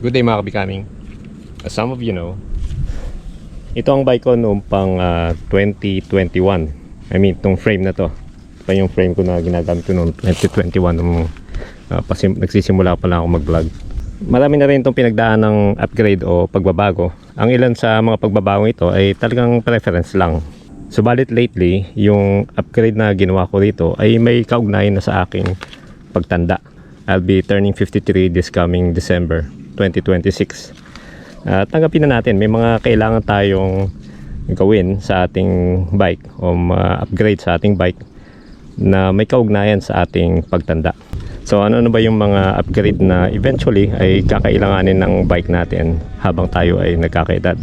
Good day mga kabikaming. As some of you know, ito ang bike ko noong pang 2021. I mean, itong frame na to. Ito pa yung frame ko na ginagamit ko noong 2021 nung nagsisimula pa lang ako mag-vlog. Marami na rin itong pinagdaan ng upgrade o pagbabago. Ang ilan sa mga pagbabago ito ay talagang preference lang. Subalit lately, yung upgrade na ginawa ko rito ay may kaugnayan na sa aking pagtanda. I'll be turning 53 this coming December 2026. Tanggapin na natin, may mga kailangan tayong gawin sa ating bike o upgrade sa ating bike na may kaugnayan sa ating pagtanda. So ano ba yung mga upgrade na eventually ay kakailanganin ng bike natin habang tayo ay nagkakaedad.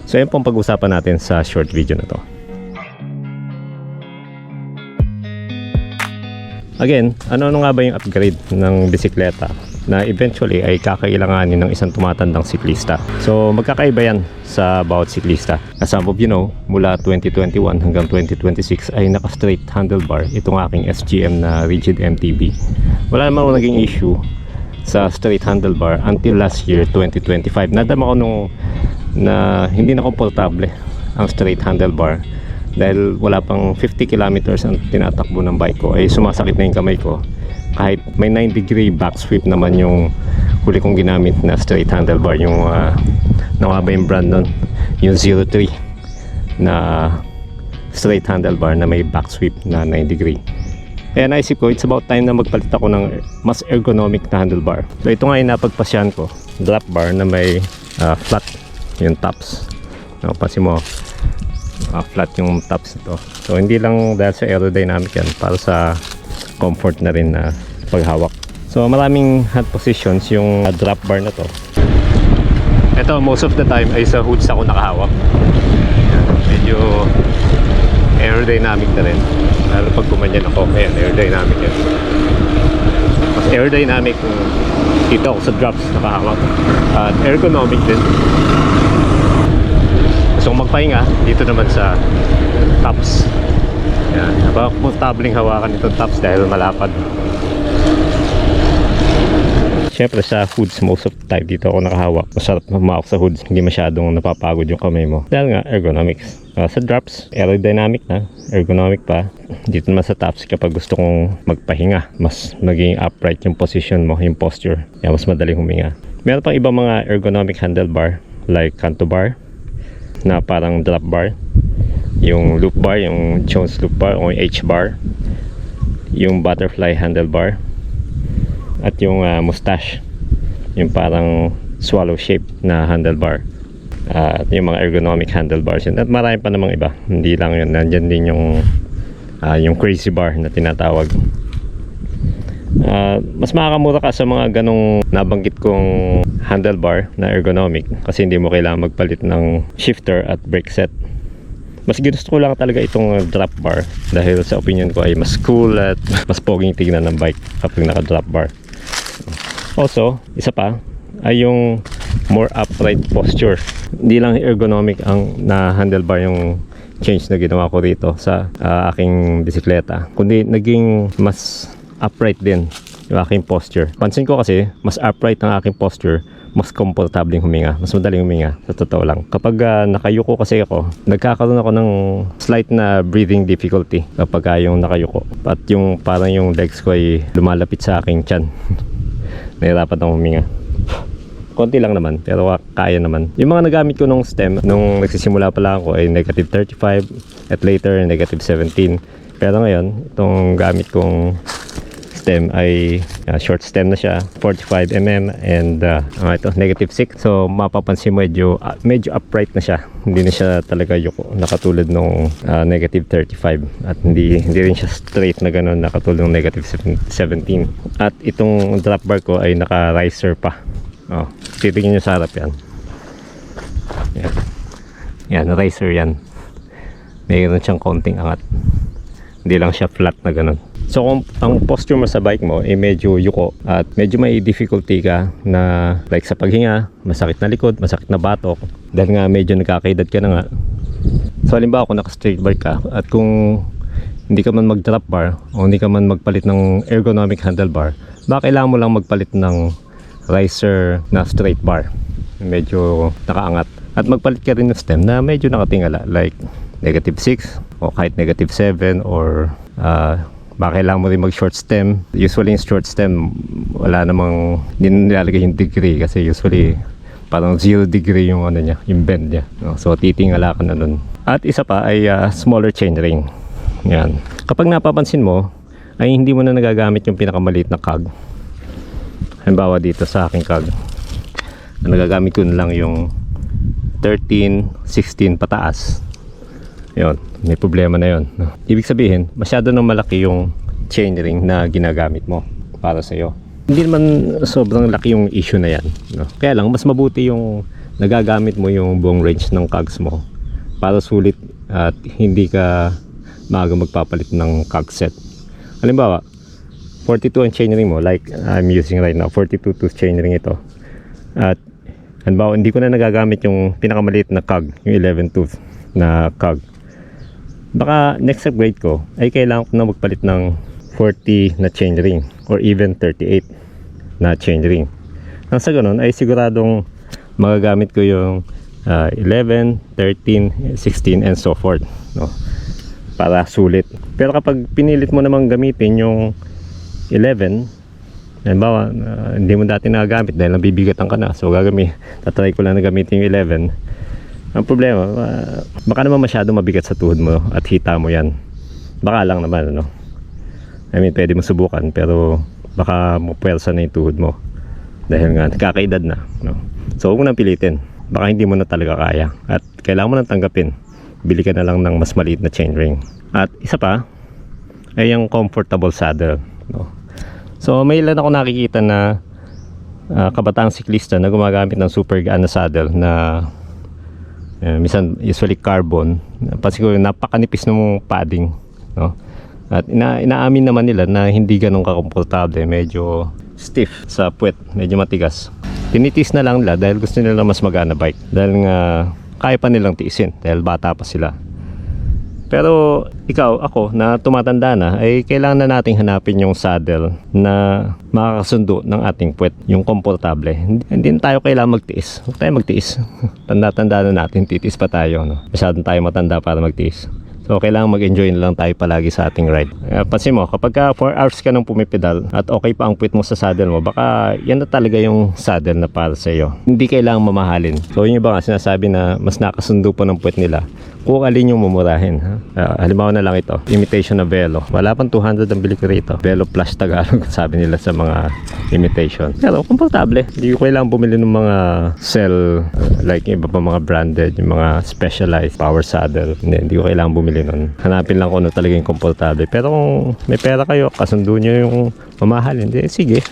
So yan pong pag-usapan natin sa short video na to. Again, ano nga ba yung upgrade ng bisikleta na eventually ay kakailanganin ng isang tumatandang siklista? So magkakaiba yan sa bawat siklista. As some of you know, mula 2021 hanggang 2026 ay naka-straight handlebar itong aking SGM na rigid MTB. Wala namang naging issue sa straight handlebar until last year 2025. Nadama ko nung na hindi na komportable ang straight handlebar dahil wala pang 50 kilometers ang tinatakbo ng bike ko ay sumasakit na yung kamay ko kahit may 9-degree back sweep naman yung huli kong ginamit na straight handlebar. Yung ba yung brand nun, yung 03 na straight handlebar na may back sweep na 9-degree. Kaya naisip ko, it's about time na magpalit ako ng mas ergonomic na handlebar. So ito nga yung napagpasyan ko, drop bar na may flat yung tops. Pansin mo, flat yung tops nito. So hindi lang dahil sa aerodynamic yan, para sa comfort na rin na paghawak. So maraming hand positions yung drop bar na to. Ito most of the time ay sa hoods ako nakahawak. Medyo aerodynamic na rin. Lalo pag kumanyan ako, ayan, aerodynamic yan. Mas aerodynamic kung dito ako sa drops nakahawak. At ergonomic din. So magpahinga dito naman sa tops. Yan, napaka-comfortabling hawakan itong tops dahil malapad. Siyempre sa hoods, most of the time dito ako nakahawak. Masarap humawak sa hoods, hindi masyadong napapagod yung kamay mo dahil nga ergonomics. Sa drops, aerodynamic na, ergonomic pa. Dito naman sa tops, kapag gusto kong magpahinga, mas maging upright yung position mo, yung posture. Yan, mas madaling huminga. Meron pang ibang mga ergonomic handlebar like canto bar na parang drop bar, yung loop bar, yung Jones loop bar o H bar, yung butterfly handlebar, at yung mustache, yung parang swallow shape na handlebar, at yung mga ergonomic handlebars yun. At marami pa namang iba, hindi lang yun. Nandyan din yung crazy bar na tinatawag. Mas makakamura ka sa mga ganong nabanggit kong handlebar na ergonomic kasi hindi mo kailangan magpalit ng shifter at brake set. Mas gusto ko lang talaga itong drop bar dahil sa opinion ko ay mas cool at mas poging tignan ng bike kapag naka drop bar. Also, isa pa ay yung more upright posture. Hindi lang ergonomic ang na handlebar yung change na ginawa ko rito sa aking bisikleta, kundi naging mas upright din yung aking posture. Pansin ko kasi mas upright ang aking posture, mas komportabling huminga, mas madaling huminga sa totoo lang. Kapag nakayuko kasi ako, nagkakaroon ako ng slight na breathing difficulty kapag yung nakayuko. At yung parang yung legs ko ay lumalapit sa aking tiyan. Nahirapan akong huminga. Konti lang naman, pero kaya naman. Yung mga nagamit ko nung stem, nung nagsisimula pa lang ako ay negative 35 at later negative 17. Pero ngayon, itong gamit kong stem ay short stem na siya, 45mm and ito negative 6. So mapapansin mo medyo upright na siya, hindi na siya talaga yuko nakatulad nung negative 35 at hindi rin siya straight na gano'n nakatulad ng negative 17. At itong drop bar ko ay naka riser pa. Titingin nyo sa harap yan. Yan, riser yan. Mayroon siyang konting angat, hindi lang siya flat na gano'n. So kung ang posture mo sa bike mo ay medyo yuko at medyo may difficulty ka na like sa paghinga, masakit na likod, masakit na batok dahil nga medyo nagkakaedad ka na nga. So halimbawa kung naka straight bar ka at kung hindi ka man mag drop bar o hindi ka man magpalit ng ergonomic handlebar, baka kailangan mo lang magpalit ng riser na straight bar, medyo nakaangat. At magpalit ka rin ng stem na medyo nakatingala, like -6 o kahit -7, or baka kailangan mo rin mag short stem. Usually yung short stem wala namang, hindi nilalagay yung degree kasi usually parang 0 degree yung ano niya, yung bend niya, no? So titingala ka na nun. At isa pa ay smaller chainring. Yan, kapag napapansin mo ay hindi mo na nagagamit yung pinakamaliit na cog. Halimbawa dito sa aking cog, nagagamit ko na lang yung 13, 16 pataas. Yun, may problema na yun, no? Ibig sabihin, masyado nang malaki yung chainring na ginagamit mo para sa'yo. Hindi naman sobrang laki yung issue na yan, no? Kaya lang, mas mabuti yung nagagamit mo yung buong range ng cogs mo para sulit at hindi ka maaga magpapalit ng cog set. Halimbawa, 42 ang chainring mo, like I'm using right now, 42 tooth chainring ito. At halimbawa, hindi ko na nagagamit yung pinakamaliit na cog, yung 11 tooth na cog. Baka next upgrade ko ay kailangan ko na magpalit ng 40 na chainring or even 38 na chainring. Nang sa ganun ay siguradong magagamit ko yung 11, 13, 16 and so forth, no? Para sulit. Pero kapag pinilit mo namang gamitin yung 11, halimbawa hindi mo dati nagagamit dahil nabibigatan ka na, so tatry ko lang na gamitin yung 11. Ang problema, baka naman masyado mabigat sa tuhod mo at hita mo yan. Baka lang naman, ano? I mean, pwede mo subukan, pero baka mapwersa na yung tuhod mo dahil nga kakaedad na, no? So huwag mo nang pilitin, baka hindi mo na talaga kaya at kailangan mo nang tanggapin. Bili ka na lang ng mas maliit na chainring. At isa pa ay yung comfortable saddle, no? So may ilan ako nakikita na kabataang siklista na gumagamit ng super gaan na saddle na minsan usually carbon. Pansin ko napakanipis ng padding, no? At inaamin naman nila na hindi ganun kakomportable, medyo stiff sa puwet, medyo matigas. Tinitis na lang nila dahil gusto nila mas magana bike, dahil nga kaya pa nilang tiisin dahil bata pa sila. Pero ako na tumatanda na, ay kailangan na nating hanapin yung saddle na makakasundo ng ating puwet, yung komportable. Hindi na tayo kailangan magtiis. Huwag tayo magtiis. Tanda-tanda na natin, titiis pa tayo, no? Masyadong tayo matanda para magtiis. So kailangan mag-enjoy na lang tayo palagi sa ating ride. Pansin mo, kapag 4 hours ka nang pumipedal at okay pa ang puwet mo sa saddle mo, baka yan na talaga yung saddle na para sa iyo. Hindi kailangang mamahalin. So yung iba nga sinasabi na mas nakasundo pa ng puwet nila, kung alin yung mumurahin, ha? Halimbawa na lang ito, imitation na Velo. Wala pang 200 ang bili ko rito. Velo Plus Tagalog sabi nila sa mga imitation. Pero komportable. Hindi ko kailangan bumili ng mga sell, like iba pa mga branded, yung mga specialized power saddle. Hindi ko kailangan bumili nun. Hanapin lang ko na talagang komportable. Pero kung may pera kayo, kasundo nyo yung mamahalin, hindi, sige.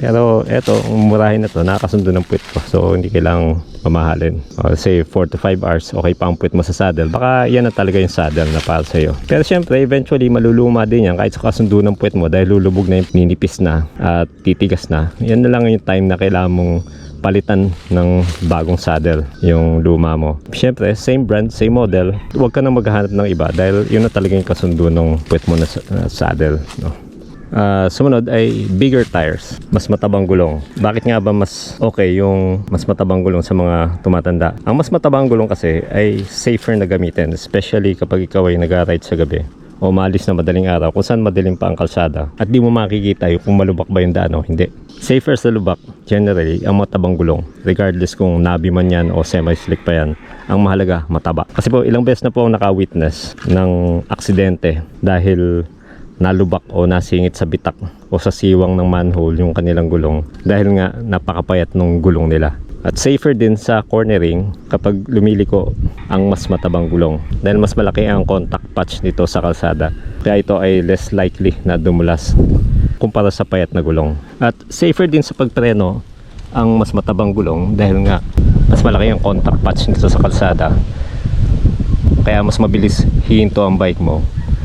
Pero eto, murahin na to, nakakasundo ng puwet ko. So hindi kailangang mamahalin. Say 4 to 5 hours, okay pa ang puwet mo sa saddle. Baka yan na talaga yung saddle na para sa'yo. Pero syempre, eventually maluluma din yan kahit sa kasundo ng puwet mo dahil lulubog na yung ninipis na at titigas na. Yan na lang yung time na kailangan mong palitan ng bagong saddle yung luma mo. Syempre, same brand, same model. Huwag ka nang maghahanap ng iba dahil yun na talaga yung kasundo ng puwet mo na saddle, no? Sumunod ay bigger tires, mas matabang gulong. Bakit nga ba mas okay yung mas matabang gulong sa mga tumatanda? Ang mas matabang gulong kasi ay safer na gamitin, especially kapag ikaw ay nag-ride sa gabi o maalis na madaling araw kung saan madilim pa ang kalsada at di mo makikita yung kung malubak ba yung daan o hindi. Safer sa lubak, generally, ang matabang gulong. Regardless kung nabi man yan o semi-slick pa yan, ang mahalaga, mataba. Kasi po, ilang beses na po ang naka-witness ng aksidente dahil nalubak o nasingit sa bitak o sa siwang ng manhole yung kanilang gulong dahil nga napakapayat ng gulong nila. At safer din sa cornering kapag lumiliko ang mas matabang gulong dahil mas malaki ang contact patch nito sa kalsada, kaya ito ay less likely na dumulas kumpara sa payat na gulong. At safer din sa pagpreno ang mas matabang gulong dahil nga mas malaki ang contact patch nito sa kalsada, kaya mas mabilis hihinto ang bike mo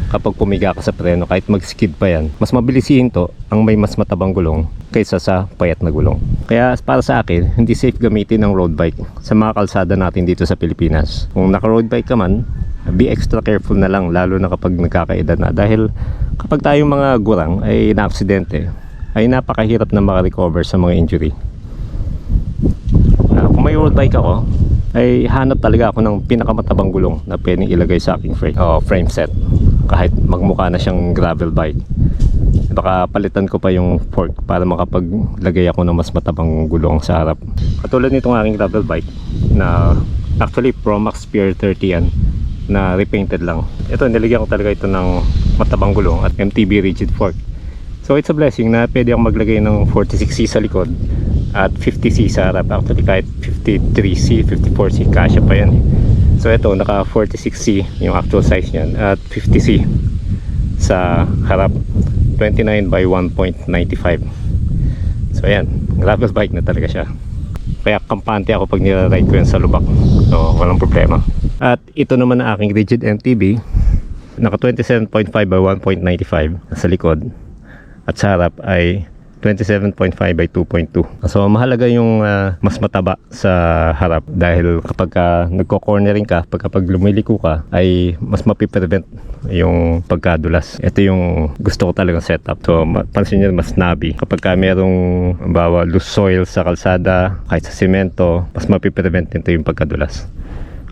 kapag pumiga ka sa preno. Kahit mag-skid pa yan, mas mabilis hihinto ang may mas matabang gulong kaysa sa payat na gulong. Kaya para sa akin, hindi safe gamitin ng road bike sa mga kalsada natin dito sa Pilipinas. Kung naka-road bike ka man, be extra careful na lang, lalo na kapag nagkakaedad na, dahil kapag tayong mga gurang ay na-aksidente, ay napakahirap na makarecover sa mga injury. nagro-road bike ako, ay hanap talaga ako ng pinakamatabang gulong na pwedeng ilagay sa aking frame set. Kahit magmukha na siyang gravel bike, baka palitan ko pa yung fork para makapaglagay ako ng mas matabang gulong sa harap. Katulad nitong aking gravel bike na actually Promax Spear 30 yan, na repainted lang. Ito, nilagyan ko talaga ito ng matabang gulong at MTB rigid fork. So it's a blessing na pwede akong maglagay ng 46C sa likod at 50C sa harap. Actually kahit 53C, 54C, kasya pa yan. So ito, naka 46C yung actual size niyan at 50C sa harap, 29 by 1.95. So ayan, gravel bike na talaga siya. Kaya kampante ako pag nila-ride ko yan sa lubak. So walang problema. At ito naman ang aking rigid MTB, naka 27.5 by 1.95 sa likod. At sa harap ay 27.5 by 2.2. So mahalaga yung mas mataba sa harap dahil kapag nagko-cornering ka, kapag lumiliko ka, ay mas mapiprevent yung pagkadulas. Ito yung gusto ko talagang setup. So pansin nyo, mas nabi. Kapag merong bawa loose soil sa kalsada, kahit sa semento, mas mapiprevent nito yung pagkadulas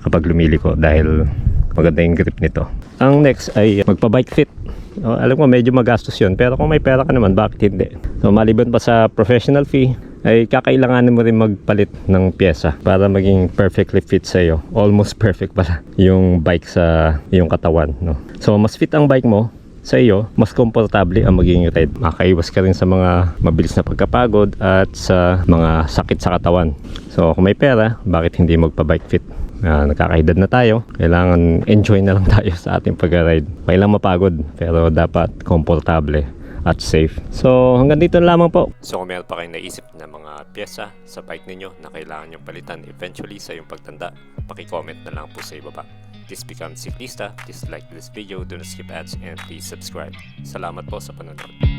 kapag lumiliko dahil maganda yung grip nito. Ang next ay magpa-bike fit. Alam ko medyo magastos yun, pero kung may pera ka naman, bakit hindi? So maliban pa sa professional fee, ay kakailanganin mo rin magpalit ng pyesa para maging perfectly fit sa iyo. Almost perfect pala yung bike sa iyong katawan, no? So mas fit ang bike mo sa iyo, mas komportable ang magiging ride. Makaiwas ka rin sa mga mabilis na pagkapagod at sa mga sakit sa katawan. So kung may pera, bakit hindi magpa-bike fit? Nakakaedad na tayo, kailangan enjoy na lang tayo sa ating pag-ride. Kailangan mapagod, pero dapat komportable at safe. So hanggang dito na lamang po. So kung meron pa kayong naisip na mga pyesa sa bike ninyo na kailangan nyo palitan eventually sa iyong pagtanda, paki-comment na lang po sa ibaba. This becomes Siklista. Please like this video, do not skip ads, and please subscribe. Salamat po sa panonood.